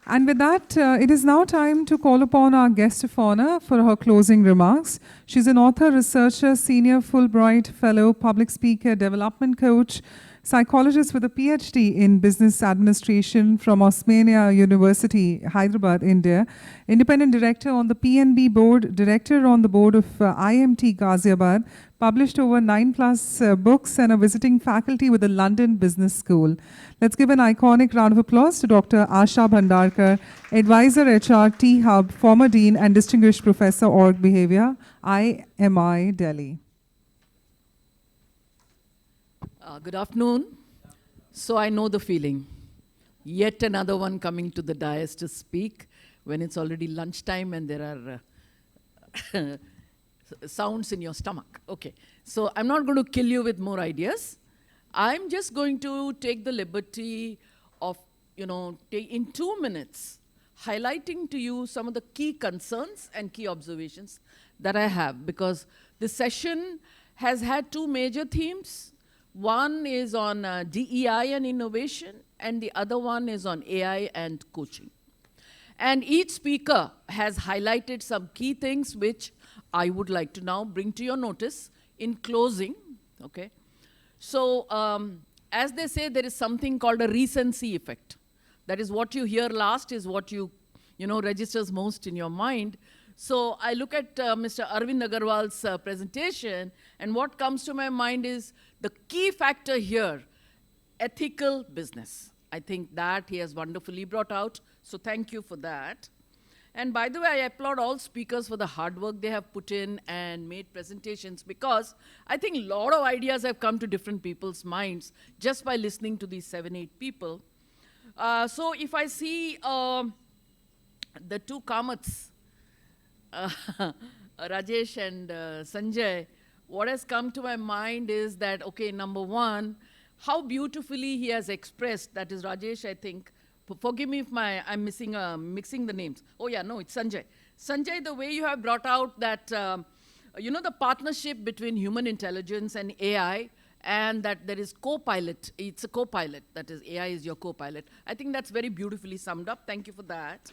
And with that, it is now time to call upon our guest of honor for her closing remarks. She's an author, researcher, senior Fulbright fellow, public speaker, development coach, psychologist with a PhD in business administration from Osmania University, Hyderabad, India, independent director on the PNB board, director on the board of IMT Ghaziabad, published over 9+ books, and a visiting faculty with the London Business School. Let's give an iconic round of applause to Dr. Asha Bhandarkar, advisor HR T Hub, former dean and distinguished professor org behavior, IMI Delhi. Good afternoon. So I know the feeling. Yet another one coming to the dais to speak when it's already lunchtime and there are sounds in your stomach. Okay, so I'm not going to kill you with more ideas. I'm just going to take the liberty of, in 2 minutes, highlighting to you some of the key concerns and key observations that I have, because this session has had two major themes. One is on DEI and innovation, and the other one is on AI and coaching. And each speaker has highlighted some key things which I would like to now bring to your notice in closing, okay? So, as they say, there is something called a recency effect. That is, what you hear last is what registers most in your mind. So I look at Mr. Arvind Agarwal's presentation, and what comes to my mind is the key factor here, ethical business. I think that he has wonderfully brought out, so thank you for that. And by the way, I applaud all speakers for the hard work they have put in and made presentations, because I think a lot of ideas have come to different people's minds just by listening to these 7-8 people. So if I see the two Kamats, Rajesh and Sanjay, what has come to my mind is that, okay, number one, how beautifully he has expressed, that is Rajesh, I think. Forgive me if I'm mixing the names. Oh yeah, no, it's Sanjay. Sanjay, the way you have brought out that, the partnership between human intelligence and AI, and that there is co-pilot. It's a co-pilot, that is AI is your co-pilot. I think that's very beautifully summed up. Thank you for that.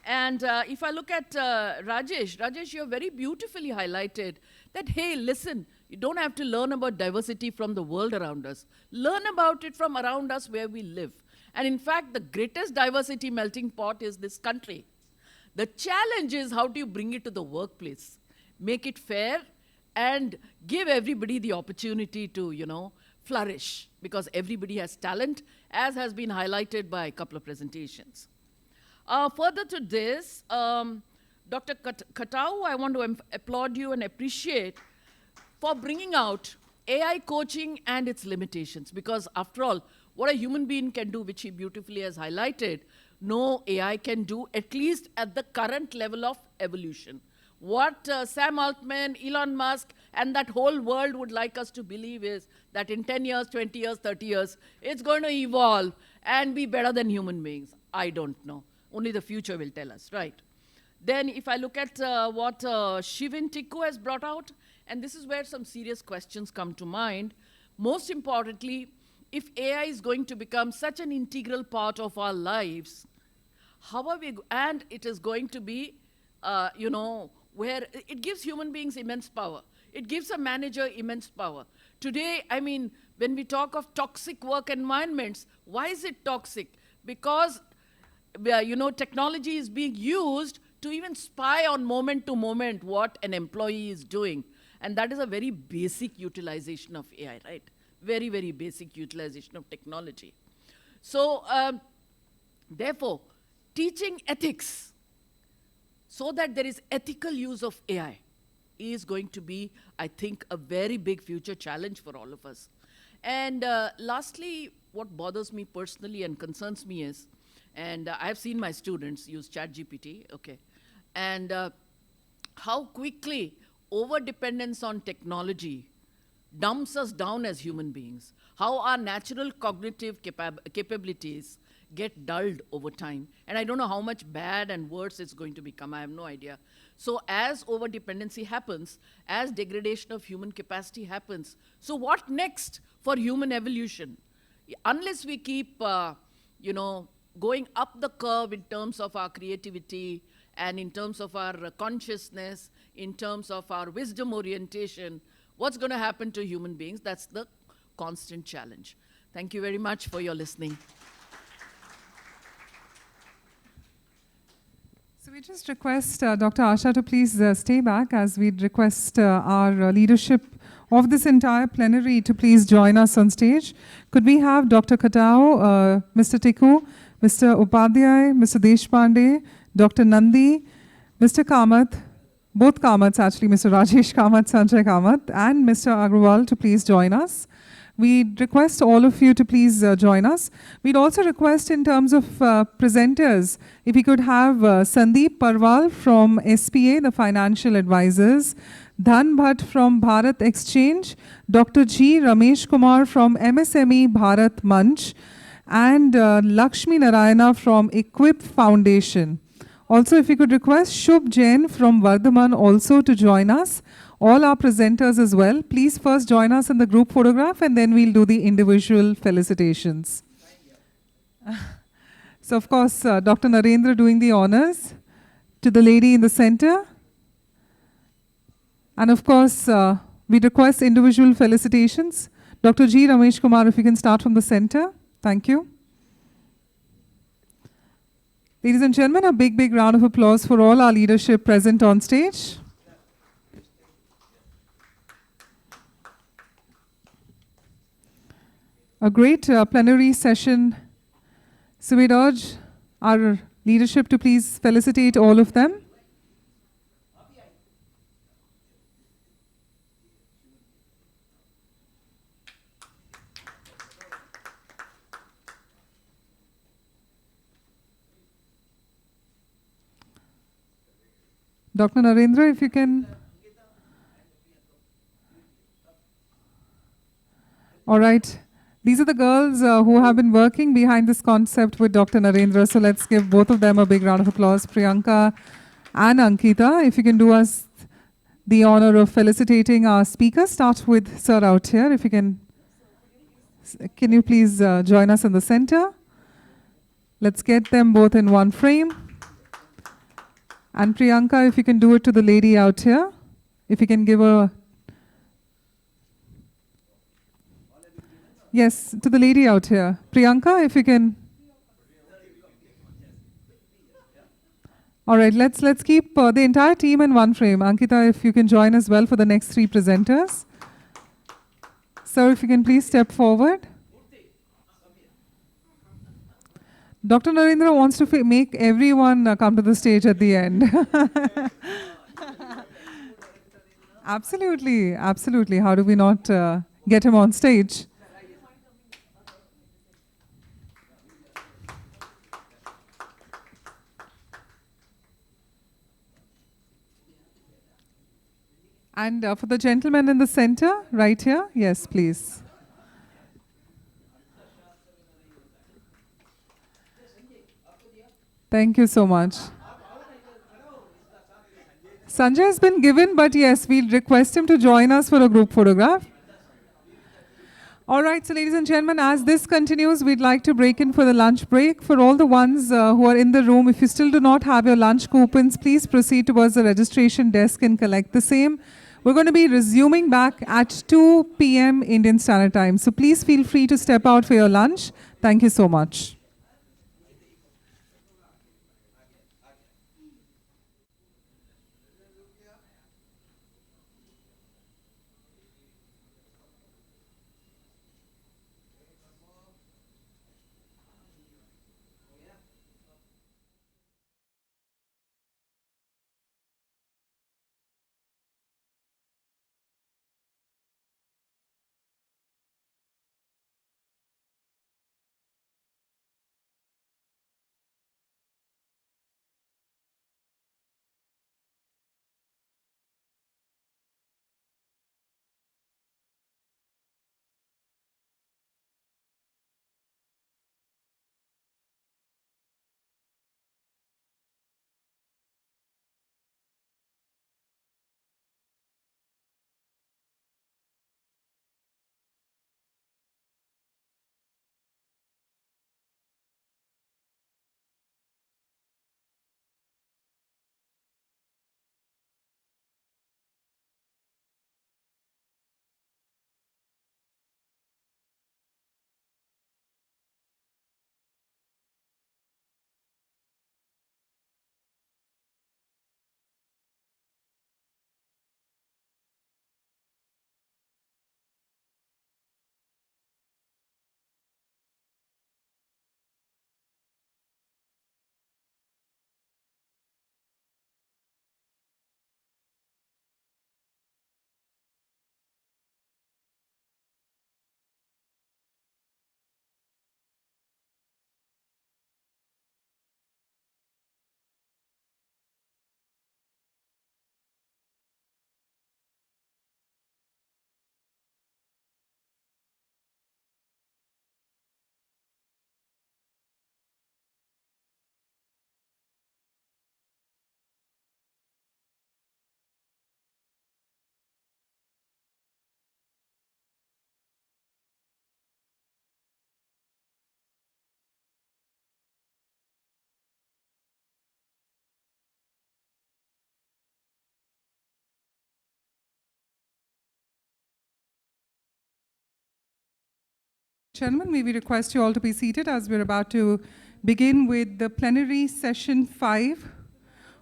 And if I look at Rajesh, you have very beautifully highlighted that, hey, listen, you don't have to learn about diversity from the world around us. Learn about it from around us where we live. And in fact, the greatest diversity melting pot is this country. The challenge is, how do you bring it to the workplace? Make it fair and give everybody the opportunity to, flourish, because everybody has talent, as has been highlighted by a couple of presentations. Further to this, Dr. Katau, I want to applaud you and appreciate for bringing out AI coaching and its limitations, because after all, what a human being can do, which he beautifully has highlighted, no AI can do, at least at the current level of evolution. What Sam Altman, Elon Musk, and that whole world would like us to believe is that in 10 years, 20 years, 30 years, it's going to evolve and be better than human beings. I don't know. Only the future will tell us, right? Then if I look at what Shivin Tikku has brought out, and this is where some serious questions come to mind. Most importantly, if AI is going to become such an integral part of our lives, how are we, and it is going to be, where it gives human beings immense power. It gives a manager immense power. Today, I mean, when we talk of toxic work environments, why is it toxic? Because, technology is being used to even spy on moment to moment what an employee is doing. And that is a very basic utilization of AI, right? Very, very basic utilization of technology. So, therefore, teaching ethics so that there is ethical use of AI is going to be, I think, a very big future challenge for all of us. And lastly, what bothers me personally and concerns me is, and I've seen my students use ChatGPT, okay, and how quickly over-dependence on technology dumps us down as human beings, how our natural cognitive capabilities get dulled over time. And I don't know how much bad and worse it's going to become. I have no idea. So as over-dependency happens, as degradation of human capacity happens, so what next for human evolution? Unless we keep, going up the curve in terms of our creativity and in terms of our consciousness, in terms of our wisdom orientation, what's going to happen to human beings? That's the constant challenge. Thank you very much for your listening. So we just request Dr. Asha to please stay back, as we'd request our leadership of this entire plenary to please join us on stage. Could we have Dr. Katao, Mr. Tikku, Mr. Upadhyay, Mr. Deshpande, Dr. Nandi, Mr. Kamath, both Kamaths actually, Mr. Rajesh Kamath, Sanjay Kamath, and Mr. Agrawal to please join us. We'd request all of you to please join us. We'd also request, in terms of presenters, if we could have Sandeep Parwal from SPA, the financial advisors, Dhan Bhatt from Bharat Exchange, Dr. G. Ramesh Kumar from MSME Bharat Manch, and Lakshmi Narayana from Equip Foundation. Also, if we could request Shubh Jain from Vardhaman also to join us. All our presenters as well. Please first join us in the group photograph, and then we'll do the individual felicitations. So, of course, Dr. Narendra doing the honors to the lady in the center. And of course, we request individual felicitations. Dr. G. Ramesh Kumar, if you can start from the center. Thank you. Ladies and gentlemen, a big, big round of applause for all our leadership present on stage. A great plenary session. So we'd urge our leadership to please felicitate all of them. Dr. Narendra, if you can. All right. These are the girls who have been working behind this concept with Dr. Narendra. So let's give both of them a big round of applause. Priyanka and Ankita, if you can do us the honor of felicitating our speakers. Start with Sir out here. If you can you please join us in the center? Let's get them both in one frame. And Priyanka, if you can do it to the lady out here. If you can give a... Yes, to the lady out here. Priyanka, if you can. All right, let's keep the entire team in one frame. Ankita, if you can join as well for the next three presenters. Sir, if you can please step forward. Dr. Narendra wants to make everyone come to the stage at the end. Absolutely, absolutely. How do we not get him on stage? And for the gentleman in the center, right here, yes, please. Thank you so much. Sanjay has been given, but yes, we'll request him to join us for a group photograph. All right, so ladies and gentlemen, as this continues, we'd like to break in for the lunch break. For all the ones who are in the room, if you still do not have your lunch coupons, please proceed towards the registration desk and collect the same. We're going to be resuming back at 2 p.m. Indian Standard Time. So please feel free to step out for your lunch. Thank you so much. Gentlemen, may we request you all to be seated as we're about to begin with the plenary session 5,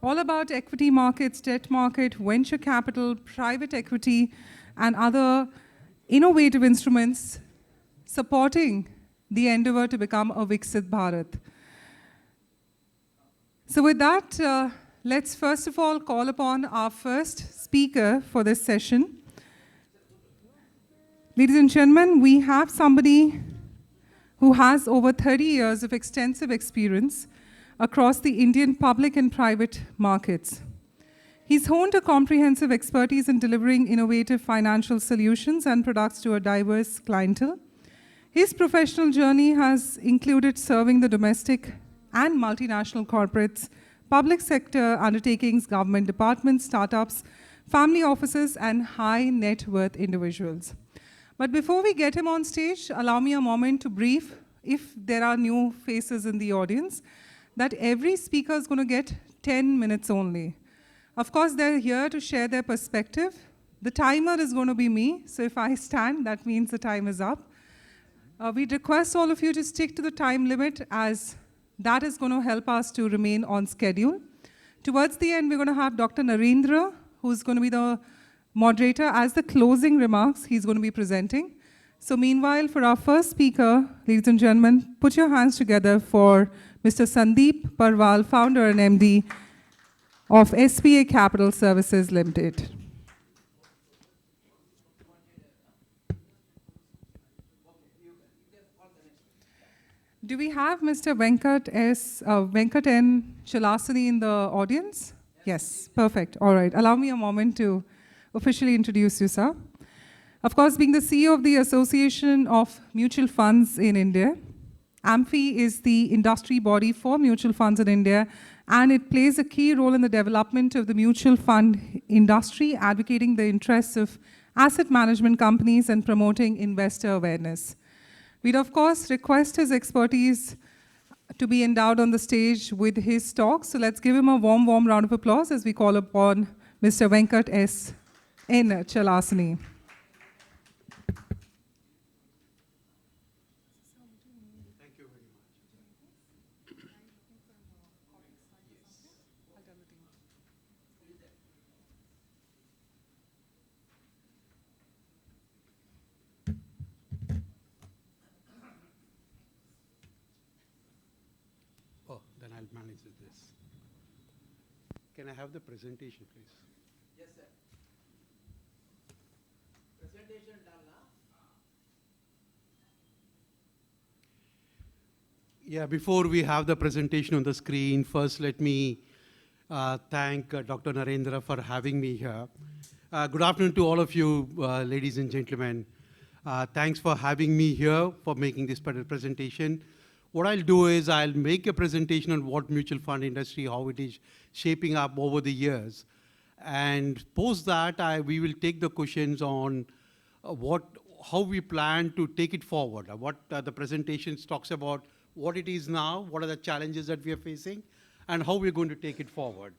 all about equity markets, debt market, venture capital, private equity, and other innovative instruments supporting the endeavor to become a Viksit Bharat. So with that, let's first of all call upon our first speaker for this session. Ladies and gentlemen, we have somebody who has over 30 years of extensive experience across the Indian public and private markets. He's honed a comprehensive expertise in delivering innovative financial solutions and products to a diverse clientele. His professional journey has included serving the domestic and multinational corporates, public sector undertakings, government departments, startups, family offices, and high net worth individuals. But before we get him on stage, allow me a moment to brief, if there are new faces in the audience, that every speaker is going to get 10 minutes only. Of course, they're here to share their perspective. The timer is going to be me, so if I stand, that means the time is up. We'd request all of you to stick to the time limit, as that is going to help us to remain on schedule. Towards the end, we're going to have Dr. Narendra, who's going to be the moderator. As the closing remarks, he's going to be presenting. So meanwhile, for our first speaker, ladies and gentlemen, put your hands together for Mr. Sandeep Parwal, founder and MD of SPA Capital Services Limited. Do we have Mr. Venkat N. Chalasani in the audience? Yes, perfect. All right. Allow me a moment to officially introduce you, sir. Of course, being the CEO of the Association of Mutual Funds in India, AMFI is the industry body for mutual funds in India, and it plays a key role in the development of the mutual fund industry, advocating the interests of asset management companies and promoting investor awareness. We'd, of course, request his expertise to be endowed on the stage with his talk. So let's give him a warm, warm round of applause as we call upon Mr. Venkat S. N. Chalasani. Thank you very much. Oh, then I'll manage with this. Can I have the presentation, please? Yes, sir. Presentation done, Yeah, before we have the presentation on the screen, first let me thank Dr. Narendra for having me here. Good afternoon to all of you, ladies and gentlemen. Thanks for having me here, for making this presentation. What I'll do is I'll make a presentation on what mutual fund industry, how it is shaping up over the years. And post that, we will take the questions on how we plan to take it forward, what the presentation talks about, what it is now, what are the challenges that we are facing, and how we're going to take it forward.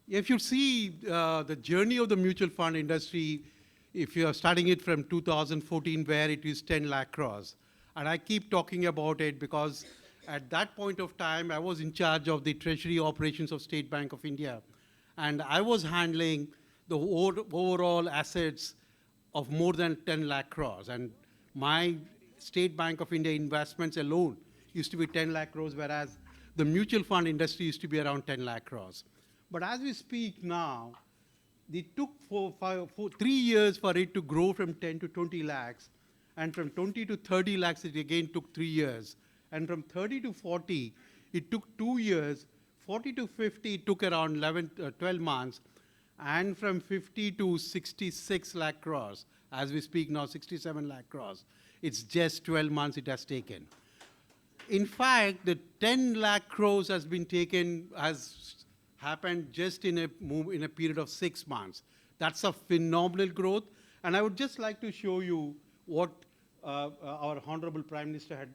If you see the journey of the mutual fund industry, if you are starting it from 2014, where it is 10 lakh crores, and I keep talking about it because at that point of time, I was in charge of the treasury operations of State Bank of India, and I was handling the overall assets of more than 10 lakh crores. And my State Bank of India investments alone used to be 10 lakh crores, whereas the mutual fund industry used to be around 10 lakh crores. But as we speak now, it took 3 years for it to grow from 10 to 20 lakhs. And from 20 to 30 lakhs, it again took 3 years. And from 30 to 40, it took 2 years. 40 to 50, it took around 12 months. And from 50 to 66 lakh crores, as we speak now, 67 lakh crores, it's just 12 months it has taken. In fact, the 10 lakh crores has happened just in a period of 6 months. That's a phenomenal growth. And I would just like to show you what our Honorable Prime Minister had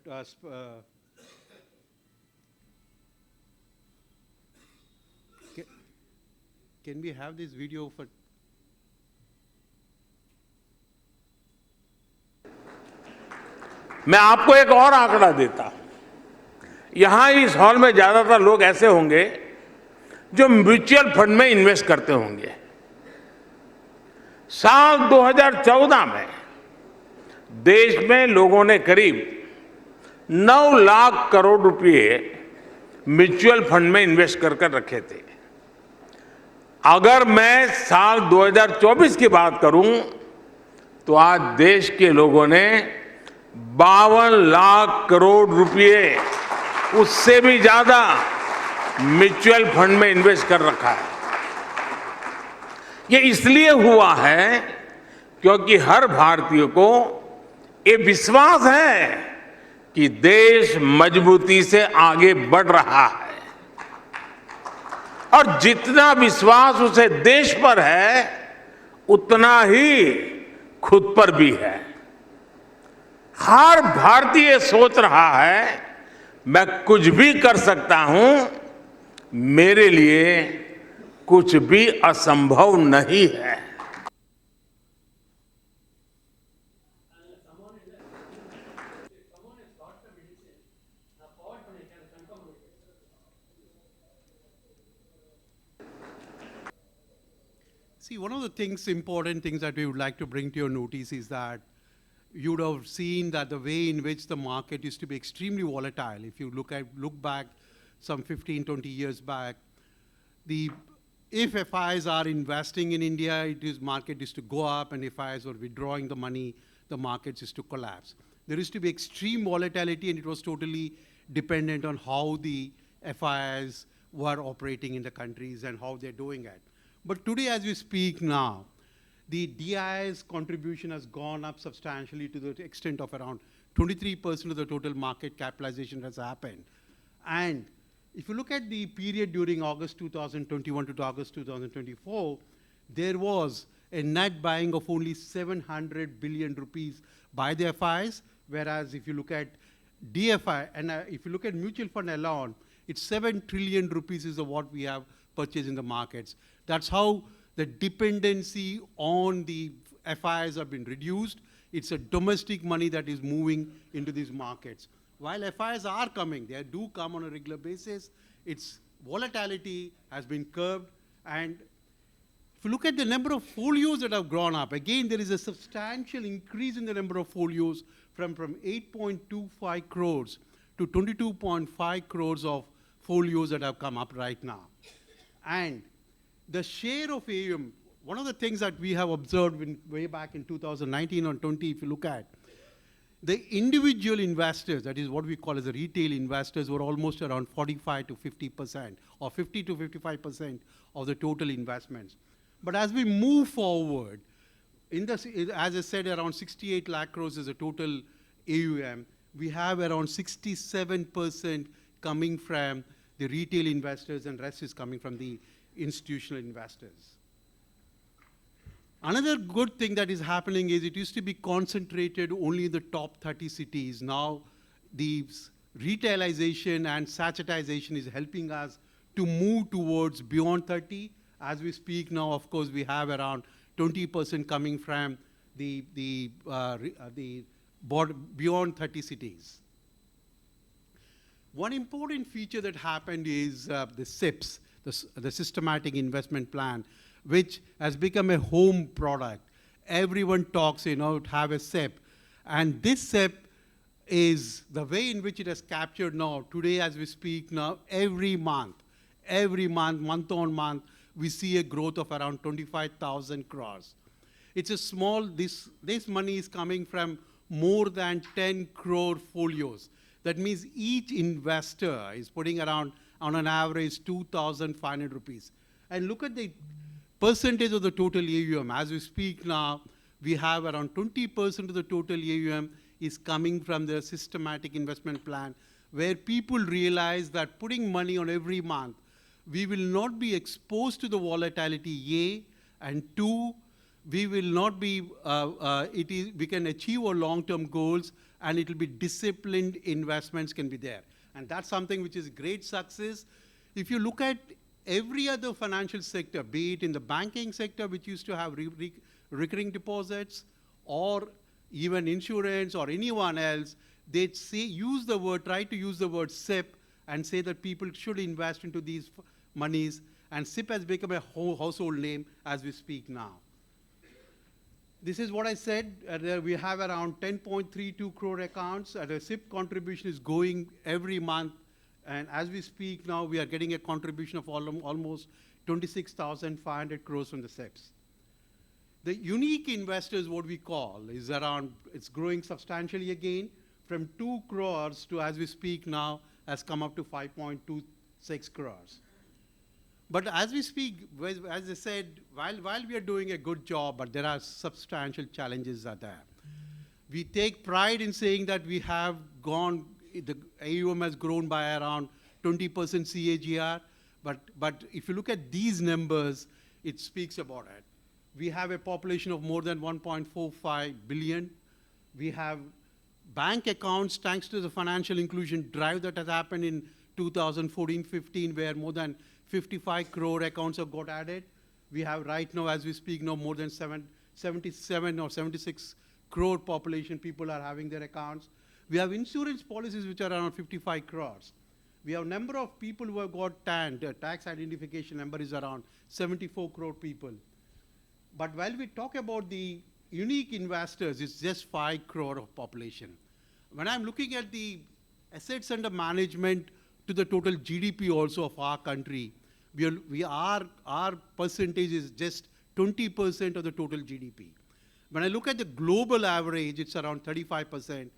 Can we have this video for मैं आपको एक और आंकड़ा देता हूं। यहां इस hall में ज्यादातर लोग ऐसे होंगे जो म्यूचुअल फंड में इन्वेस्ट करते होंगे। साल 2014 में देश में लोगों ने करीब 9 लाख करोड़ रुपए म्यूचुअल फंड में इन्वेस्ट कर रखे थे। अगर मैं साल 2024 की बात करूं तो आज देश के लोगों ने 52 लाख करोड़ रुपए, उससे भी ज्यादा म्यूचुअल फंड में इन्वेस्ट कर रखा है। ये इसलिए हुआ है क्योंकि हर भारतीय को ये विश्वास है कि देश मजबूती से आगे बढ़ रहा है, और जितना विश्वास उसे देश पर है उतना ही खुद पर भी है। हर भारतीय सोच रहा है मैं कुछ भी कर सकता हूं, मेरे लिए कुछ भी असंभव नहीं है। See, one of the important things that we would like to bring to your notice is that you would have seen that the way in which the market used to be extremely volatile. If you look back some 15, 20 years back, if FIs are investing in India, market is to go up, and if FIs were withdrawing the money, the markets is to collapse. There used to be extreme volatility, and it was totally dependent on how the FIs were operating in the countries and how they're doing it. But today, as we speak now, the DI's contribution has gone up substantially to the extent of around 23% of the total market capitalization has happened. And if you look at the period during August 2021 to August 2024, there was a net buying of only 700 billion rupees by the FIs, whereas if you look at DFI, and if you look at mutual fund alone, it's 7 trillion rupees is what we have purchased in the markets. That's how the dependency on the FIs have been reduced. It's a domestic money that is moving into these markets. While FIs are coming, they do come on a regular basis, its volatility has been curbed. And if you look at the number of folios that have grown up, again, there is a substantial increase in the number of folios from 8.25 crores to 22.5 crores of folios that have come up right now. And the share of AUM, one of the things that we have observed way back in 2019 or 20, if you look at, the individual investors, that is what we call as the retail investors, were almost around 45 to 50%, or 50 to 55% of the total investments. But as we move forward, as I said, around 68 lakh crores is the total AUM. We have around 67% coming from the retail investors, and rest is coming from the institutional investors. Another good thing that is happening is it used to be concentrated only in the top 30 cities. Now, the retailization and sachetization is helping us to move towards beyond 30. As we speak now, of course, we have around 20% coming from the beyond 30 cities. One important feature that happened is the SIPs, the Systematic Investment Plan, which has become a home product. Everyone talks, have a SIP. And this SIP is the way in which it has captured now, today as we speak now, every month, month on month, we see a growth of around 25,000 crores. It's a small, this money is coming from more than 10 crore folios. That means each investor is putting around, on an average, 2,500 rupees. And look at the percentage of the total AUM. As we speak now, we have around 20% of the total AUM is coming from the systematic investment plan, where people realize that putting money on every month, we will not be exposed to the volatility, A, and 2, we will not be, we can achieve our long-term goals, and it will be disciplined investments can be there. And that's something which is great success. If you look at every other financial sector, be it in the banking sector, which used to have recurring deposits, or even insurance or anyone else, they say, try to use the word SIP and say that people should invest into these monies, and SIP has become a household name as we speak now. This is what I said. We have around 10.32 crore accounts, and the SIP contribution is going every month. And as we speak now, we are getting a contribution of almost 26,500 crores from the SIPs. The unique investors, what we call, is around, it's growing substantially again from 2 crores to, as we speak now, has come up to 5.26 crores. But as we speak, as I said, while we are doing a good job, but there are substantial challenges that are there. We take pride in saying that we have gone, the AUM has grown by around 20% CAGR, but if you look at these numbers, it speaks about it. We have a population of more than 1.45 billion. We have bank accounts, thanks to the financial inclusion drive that has happened in 2014-15, where more than 55 crore accounts have got added. We have right now, as we speak now, more than 77 or 76 crore population people are having their accounts. We have insurance policies which are around 55 crores. We have number of people who have got TAN, the tax identification number is around 74 crore people. But while we talk about the unique investors, it's just 5 crore of population. When I'm looking at the assets under management to the total GDP also of our country, our percentage is just 20% of the total GDP. When I look at the global average, it's around 35%.